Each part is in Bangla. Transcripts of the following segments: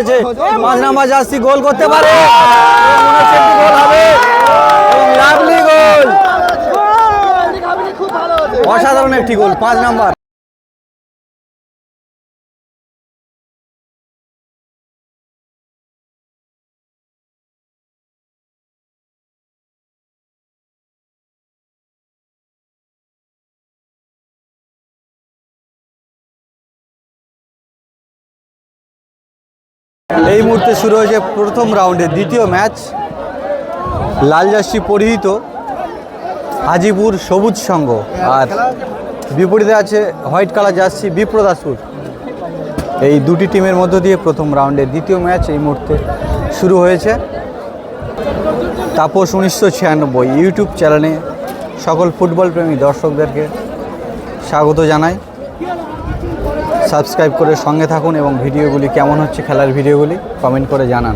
চলেছে। 5 নাম্বার জার্সি গোল করতে পারে, মনে হচ্ছে একটি গোল হবে এবং লাভলি গোল, অসাধারণ একটি গোল। 5 নাম্বার এই মুহূর্তে শুরু হয়েছে প্রথম রাউন্ডের দ্বিতীয় ম্যাচ। লাল জার্সি পরিহিত হাজিপুর সবুজ সংঘ আর বিপরীতে আছে হোয়াইট কালার জার্সি বিপ্রদাসপুর। এই দুটি টিমের মধ্য দিয়ে প্রথম রাউন্ডের দ্বিতীয় ম্যাচ এই মুহূর্তে শুরু হয়েছে। তাপস 1996 ইউটিউব চ্যানেলে সকল ফুটবল প্রেমী দর্শকদেরকে স্বাগত জানাই। সাবস্ক্রাইব করে সঙ্গে থাকুন এবং ভিডিওগুলি কেমন হচ্ছে, খেলার ভিডিওগুলি কমেন্ট করে জানান।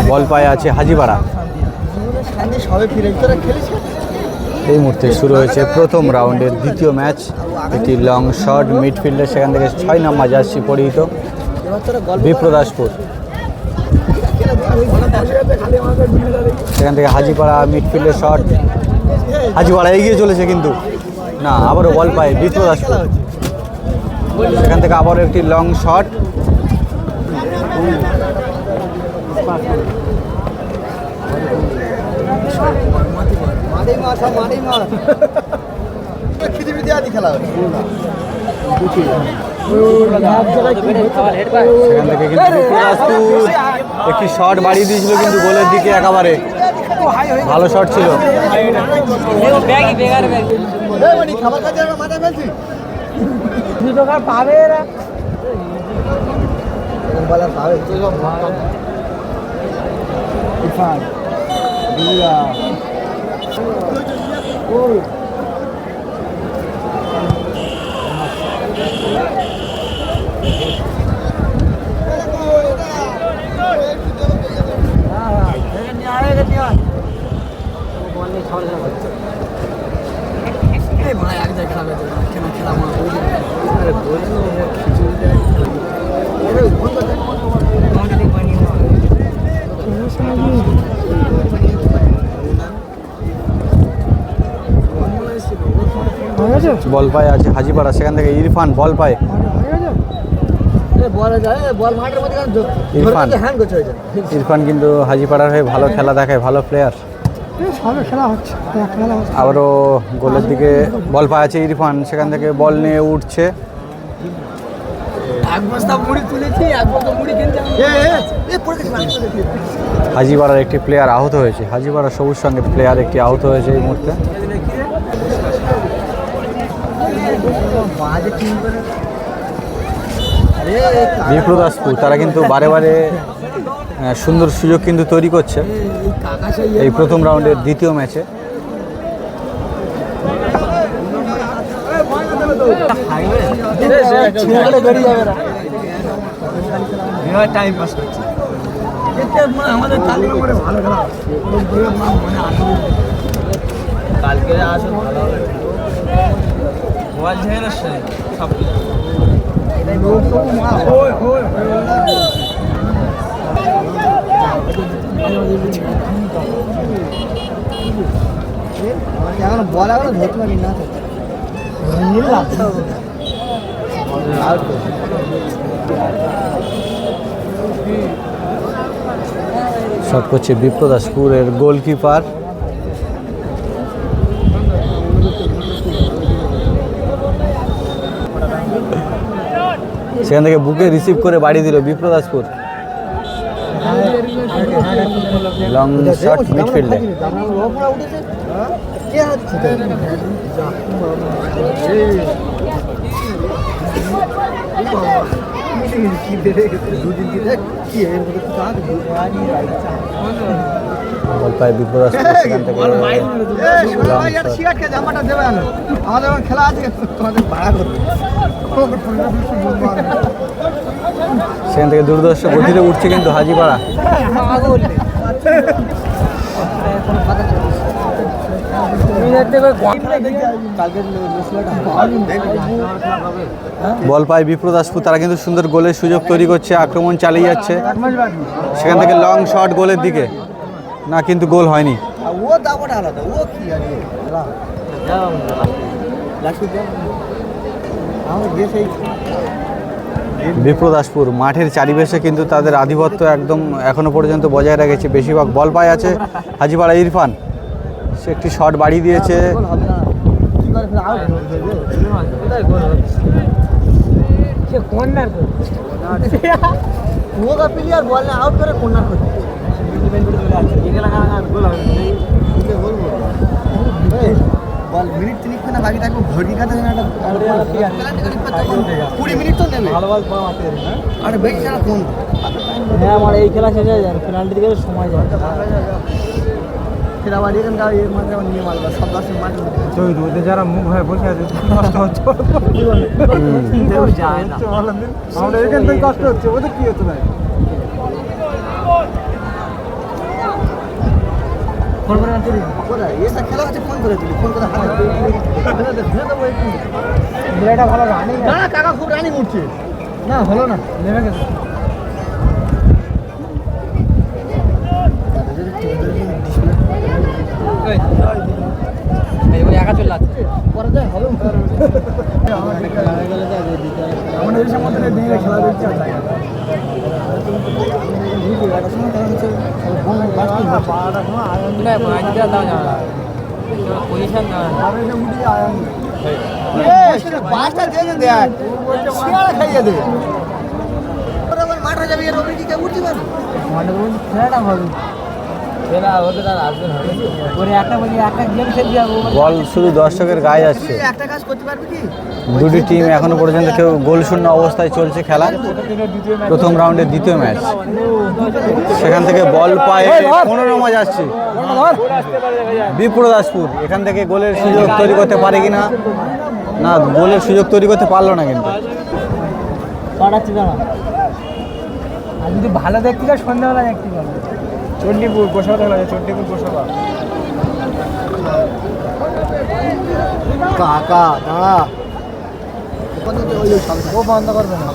বল পায়ে আছে হাজিপাড়া। এই মুহূর্তে শুরু হয়েছে প্রথম রাউন্ডের দ্বিতীয় ম্যাচ। একটি লং শট মিডফিল্ডে, সেখান থেকে 6 নম্বর জার্সি পরিহিত বিপ্রদাসপুর। সেখান থেকে হাজিপাড়া মিডফিল্ডের শট, হাজিপাড়া এগিয়ে চলেছে কিন্তু না, আবারও বল পায় বিপ্রদাসপুর। সেখান থেকে আবারও একটি লং শট, সেখান থেকে কিন্তু বিপ্রদাসপুর একটি শট বাড়িয়ে দিয়েছিল কিন্তু গোলের দিকে একেবারে ভালো শট ছিল। বল পায়ে আছে হাজিপাড়া, সেখান থেকে ইরফান বল পায়। ইরফান কিন্তু হাজিপাড়ার হয়ে ভালো খেলা দেখায়, ভালো প্লেয়ার। আবারও গোলের দিকে বল পায় আছে ইরফান, সেখান থেকে বল নিয়ে উঠছে। হাজিপাড়ার একটি প্লেয়ার আহত হয়েছে, হাজিপাড়া সবুজ সঙ্গে প্লেয়ার একটি আহত হয়েছে এই মুহূর্তে। বিপ্রদাসপুর তারা কিন্তু বারে বারে সুন্দর সুযোগ কিন্তু তৈরি করছে এই প্রথম রাউন্ডের দ্বিতীয় ম্যাচে। শট করছে বিপ্রদাসপুরের গোলকিপার। সেখান থেকে বুকে রিসিভ করে বাড়ি দিল বিপ্রদাসপুর। লং শট মিডফিল্ডে, বল পায় বিপ্রদাসপুর। সেখান থেকে খেলা আছে, সেখান থেকে দুর্দর্শ গতিতে উঠছে কিন্তু হাজিপাড়া। বল পায় বিপ্রদাসপুর, তারা কিন্তু সুন্দর গোলের সুযোগ তৈরি করছে, আক্রমণ চালিয়ে যাচ্ছে সেখান থেকে লং শট গোলের দিকে, না কিন্তু গোল হয়নি। বিপ্রদাসপুর মাঠের চারিপাশে কিন্তু তাদের আধিপত্য একদম এখনো পর্যন্ত বজায় রেখেছে, বেশিরভাগ বল পায় আছে হাজিপাড়া ইরফান, সে একটি শট বাড়িয়ে দিয়েছে। মিনিট তিনিক না বাকি থাকবে ঘড়ি কাটা 20 মিনিট তো নেবে ভালো আরে বেশি ছাড়া কোন হ্যাঁ আমার এই খেলা শেষ হয়ে যায়, পেনাল্টি দিকে সময় যায় খেলা বাড়ি এখানকার এই মাঠে নিয়ে মারবা সব দশ মাঠে ওই রোদে যারা মুখ হয়ে বসে আছে কষ্ট হচ্ছে যায় না আমাদের এখান থেকে কষ্ট হচ্ছে, ওদের কি হতো ভাই ফোন করে তুলি কোথায় এসা খেলা হচ্ছে, ফোন করে তুলি ফোন করে হাতে এটা ভালো রানিং না কাকা, খুব রানিং উঠছে না, হলো না নেমে গেছে ওই একা চলে যাচ্ছে পরে যায় হবে আমাদের এই সময় দিনে খেলা দেখতে চাই বল শুধু দর্শকের গায়ে যাচ্ছে, দুটি টিম এখনো পর্যন্ত কেউ গোল শূন্য অবস্থায় চলছে খেলা। প্রথম রাউন্ডের দ্বিতীয় ম্যাচ, সেখান থেকে বল পায়ে 15 নম্বর যাচ্ছে বিপ্রদাসপুর, এখান থেকে গোলের সুযোগ তৈরি করতে পারে কিনা, না গোলের সুযোগ তৈরি করতে পারলো না কিন্তু যদি ভালো দেখতে চাই সন্ধ্যাবেলা দেখতে পারবো চণ্ডীপুর গোসাবা লাগে, চণ্ডীপুর গোসাবা কাকা দাঁড়া ও বন্ধ করবে না,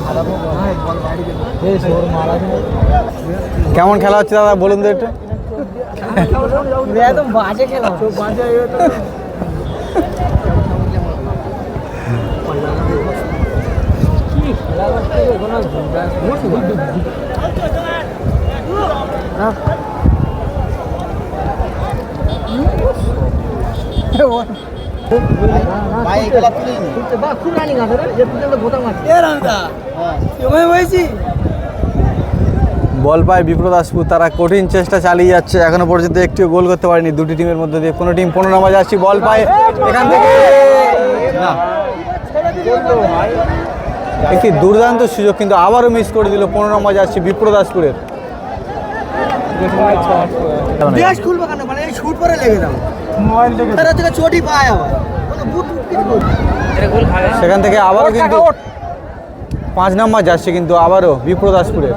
কেমন খেলা হচ্ছে দাদা বলুন তো একটু। একদম বাজে খেলা, বাজে খুব রানিং আছে বল পায় বিপ্রদাসপুর, তারা কঠিন চেষ্টা চালিয়ে যাচ্ছে, এখনো পর্যন্ত একটিও গোল করতে পারেনি দুটি টিমের মধ্যে দিয়ে। কোনো টিম 15 নম্বর যাচ্ছে, বল পায় এখান থেকে না, একটি দুর্দান্ত সুযোগ কিন্তু আবারও মিস করে দিল 15 নম্বর যাচ্ছে বিপ্রদাসপুরের। সেখান থেকে আবারও কিন্তু 5 নম্বর যাচ্ছে কিন্তু আবারও বিপ্রদাসপুরের।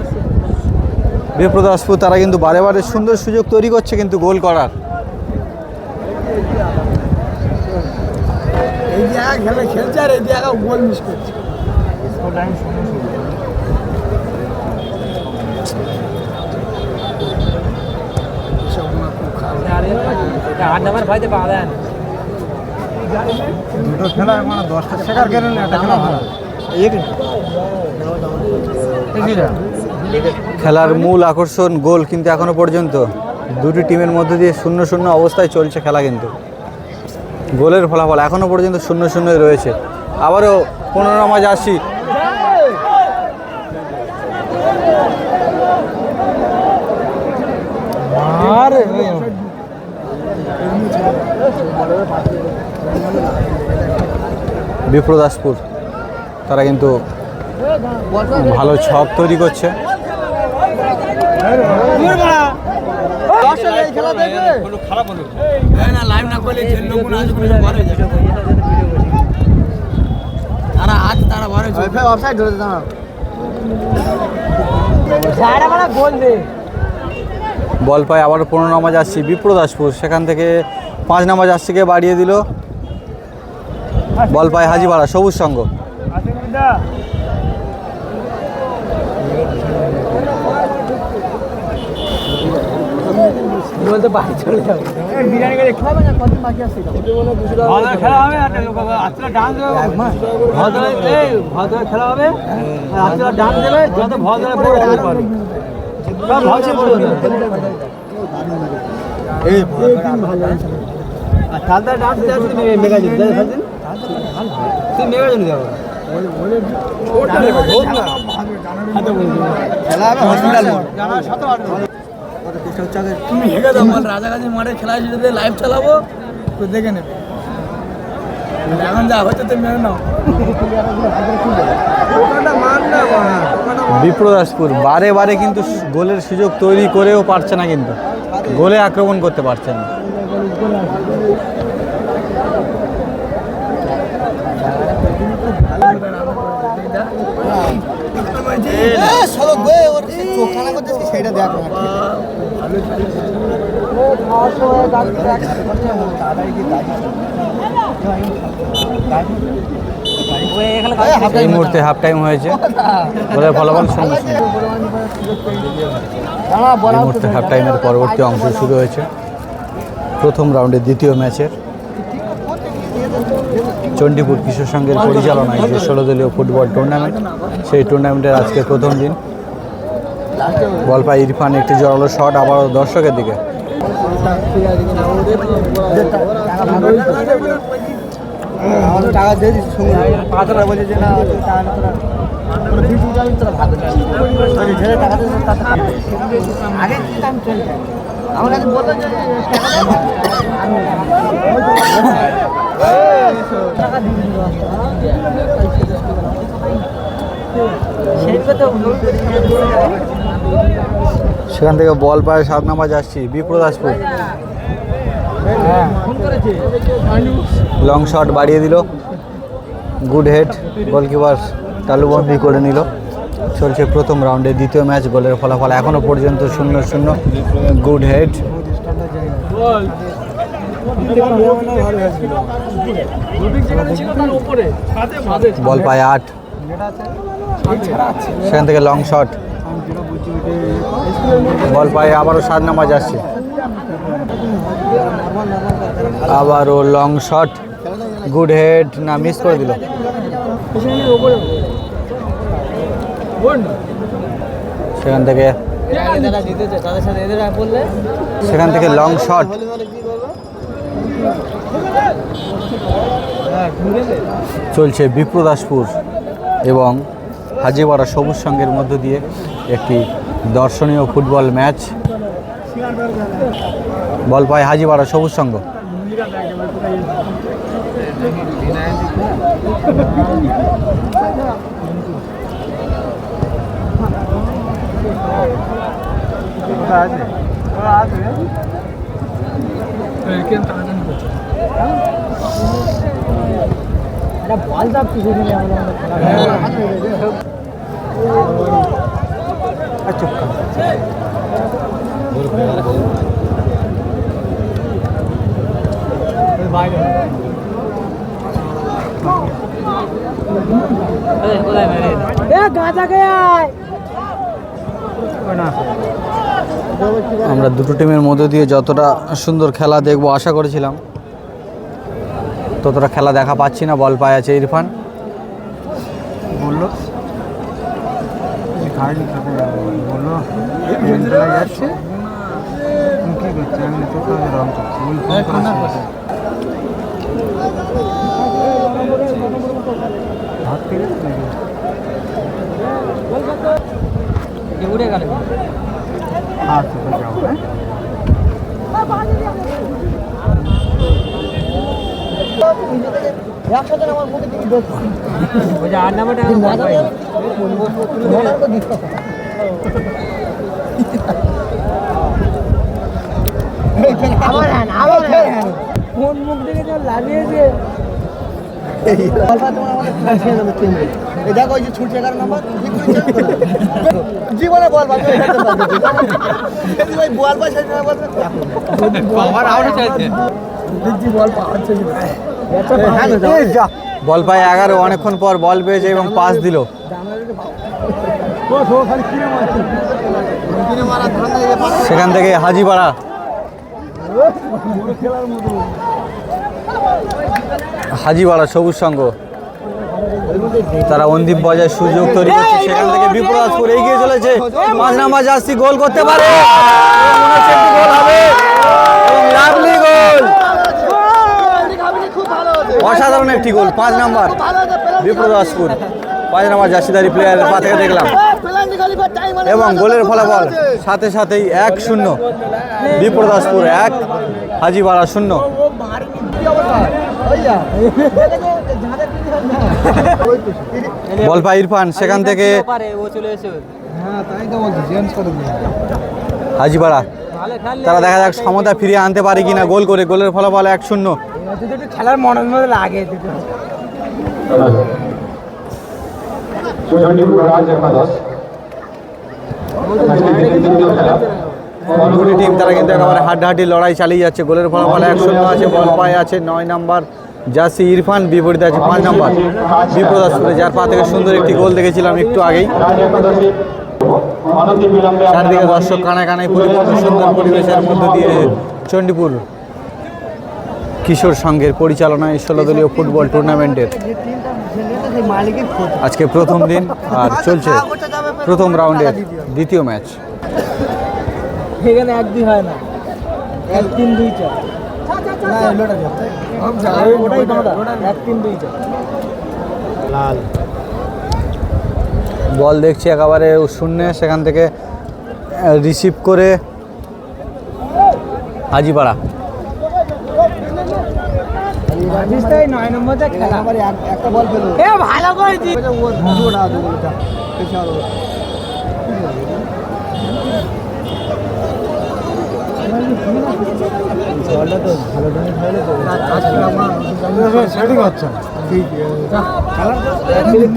বিপ্রদাসপুর তারা কিন্তু বারে বারে সুন্দর সুযোগ তৈরি করছে কিন্তু গোল করার। এই জায়গা খেলছে আর এই জায়গা গোল মিস করছে। দুটো খেলা মানে 10টা শেখার গেলে একটা খেলা ভালো। খেলার মূল আকর্ষণ গোল, কিন্তু এখনো পর্যন্ত দুটি টিমের মধ্যে দিয়ে 0-0 অবস্থায় চলছে খেলা, কিন্তু গোলের ফলাফল এখনো পর্যন্ত 0-0 রয়েছে। আবারও 15 নম্বর জার্সি বিপ্রদাসপুর, তারা কিন্তু ভালো ছক তৈরি করছে। বল পায় আবার 15 নম্বর যাচ্ছি বিপ্রদাসপুর, সেখান থেকে 5 নম্বর জার্সিকে বাড়িয়ে দিল, বল পায় হাজিপাড়া সবুজ সংঘ। বলতে বাড়ি চলে যাবে বিরিয়ানি করে খাবে না, কদিন বাকি আছে খেলা হবে। ডান্স ভদ্র খেলা হবে, ডান্স দেবে যত ভদ্র খেলতে ডান্স মেগা জিত তুই মেগা জন যাবো খেলা হবে হসপিটাল তুমি হেগে দাও বল রাজাগাছি মাঠে খেলা এসে লাইভ চালাবো তো দেখে নেবে এখন যা হচ্ছে তুমি মেরে নাও। বিপ্রদাসপুর বারে বারে কিন্তু গোলের সুযোগ তৈরি করেও পারছে না, কিন্তু গোলে আক্রমণ করতে পারছে না। সেটা দেখ এই মুহূর্তে হাফ টাইম হয়েছে, বলে ফলাফল শূন্য। এই মুহূর্তে হাফ টাইমের পরবর্তী অংশ শুরু হয়েছে প্রথম রাউন্ডের দ্বিতীয় ম্যাচের। চণ্ডীপুর কিশোর সংঘের পরিচালনায় যে 16 দলীয় ফুটবল টুর্নামেন্ট, সেই টুর্নামেন্টের আজকে প্রথম দিন। বল পায় ইরফান, একটি জোরালো শট আবারও দর্শকের দিকে। টাকা দিয়ে দিচ্ছি পাঁচটা বলছে যে না আগে আমার কাছে বললো যে টাকা সেখান থেকে বল পায় 7 নম্বর জার্সি বিপ্রদাসপুর। লং শট বাড়িয়ে দিল, গুড হেড, গোলকিপার তালুবন্দি করে নিল। চলছে প্রথম রাউন্ডে দ্বিতীয় ম্যাচ, গোলের ফলাফল এখনো পর্যন্ত 0-0। গুড হেড, বল পায় 8। সেখান থেকে লং শট, বল পায় আবারও 7 নম্বর জার্সি। আবারও লং শট, গুড হেড, না মিস করে দিল। সেখান থেকে লং শট, চলছে বিপ্রদাসপুর এবং হাজিপাড়া সবুজ সংঘের মধ্য দিয়ে একটি দর্শনীয় ফুটবল ম্যাচ। বল পায় হাজিপাড়া সবুজ সংঘ। আমরা দুটো টিমের মধ্যে দিয়ে যতটা সুন্দর খেলা দেখবো আশা করেছিলাম, ততটা খেলা দেখা পাচ্ছি না। বল পায় আছে ইরফান। বললো যাচ্ছে কি করছে, আমি তো রং করছি উড়ে গেল। একসাথে আমার মুখে দিকে দেখছি 8 নম্বরটা কোন মুখ দেখে লাগিয়েছে দেখো, ওই যে ছুটছে 11 নম্বর জীবনে বল ভাই বল পাই দেখছি বল পাচ্ছে কি না। এই যা, বল পায় 11, অনেকক্ষণ পর বল পেয়েছে এবং পাস দিল। সেখান থেকে হাজিপাড়া, হাজিপাড়া সবুজ সংঘ তারা অন্তিম পর্যায়ে সুযোগ তৈরি করছে। সেখান থেকে বিপ্রদাসপুর এগিয়ে চলেছে। 5 নম্বর জার্সি গোল করতে পারে, মনে হচ্ছে একটি গোল হবে এবং লাভলি গোল, অসাধারণ একটি গোল। 5 নম্বর বিপ্রদাসপুর, 5 নম্বর জার্সিধারী প্লেয়ারের পা থেকে দেখলাম এবং গোলের ফলাফল সাথে সাথেই 1-0 বিপ্রদাসপুর 1, হাজিপাড়া 0। বল পায় ইরফান, সেখান থেকে হাজিপাড়া তারা দেখা যাক সমতা ফিরিয়ে আনতে পারে কিনা গোল করে। গোলের ফলাফল 1-0। খেলার মনের মধ্যে লাগে দুটি টিম তারা কিন্তু একেবারে হাড্ডাহাড্ডি লড়াই চালিয়ে যাচ্ছে। গোলের ফলাফল 1-0 আছে। বল পায় আছে 9 নম্বর জার্সি ইরফান, বিপরীতে আছে 5 নম্বর বিপ্রদাসপুরে, যার পা থেকে সুন্দর একটি গোল দেখেছিলাম একটু আগেই। চারদিকে দর্শক কানায় কানায় পরিপূর্ণ সুন্দর পরিবেশের মধ্য দিয়ে চণ্ডীপুর কিশোর সংঘের পরিচালনায় 16 দলীয় ফুটবল টুর্নামেন্টের আজকে প্রথম দিন আর চলছে প্রথম রাউন্ডের দ্বিতীয় ম্যাচ। এখানে 1-2 হয় না, 1-3-2-4 লাল বল দেখছি একেবারে শূন্যে, সেখান থেকে রিসিভ করে হাজিপাড়া। 9 নম্বরটা খেলা একটা বল পেল, ভালো করেছি।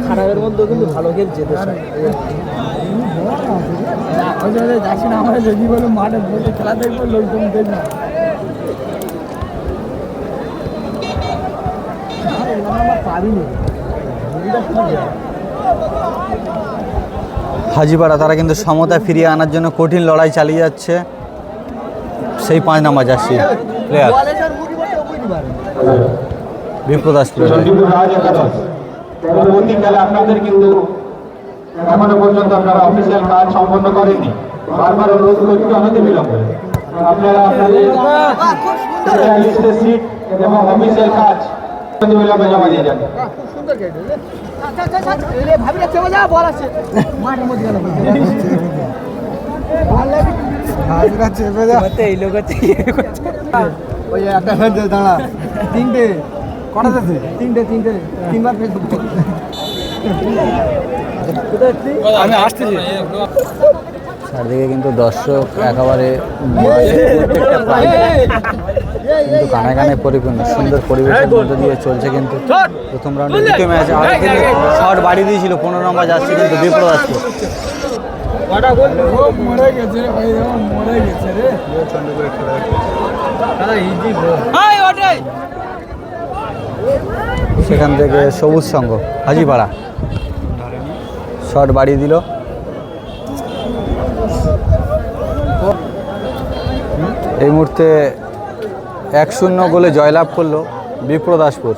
খারাপের মধ্যে কিন্তু ভালো খেলছে। যাচ্ছি না আমরা যদি বলো মাঠে বসে খেলা দেখবো, লোকজন দেখবে। হাজিপাড়া তারা কিন্তু সমতা ফিরিয়ে আনার জন্য কঠিন লড়াই চালিয়ে যাচ্ছে। সেই 5 নম্বর জার্সি প্লেয়ার বিপ্রদাসপুর। পরবর্তী খেলা আপনাদের কিন্তু এখনো পর্যন্ত আপনারা অফিসিয়াল কাজ সম্পন্ন করেননি, বারবার অনুরোধ করছি অনতি বিলম্বে আপনারা আপনাদের সিট এবং অফিসিয়াল কাজ অনতি বিলম্বে জমা দিয়ে যান। আমি আসতেছি। চারদিকে কিন্তু দর্শক একেবারে প্রত্যেকটা প্রান্তে কিন্তু কানায় কানায় পরিপূর্ণ সুন্দর পরিবেশের মধ্যে দিয়ে চলছে কিন্তু প্রথম রাউন্ডের দ্বিতীয় ম্যাচ। আগে কিন্তু শট বাড়িয়ে দিয়েছিল 15 নম্বর যাচ্ছে কিন্তু বিপ্রদাসপুর। মরে গেছে ভাই, মরে গেছে রে। সেখান থেকে সবুজ সংঘ হাজিপাড়া শট বাড়িয়ে দিল। এই মুহূর্তে 1-0 গোলে জয়লাভ করলো বিপ্রদাসপুর।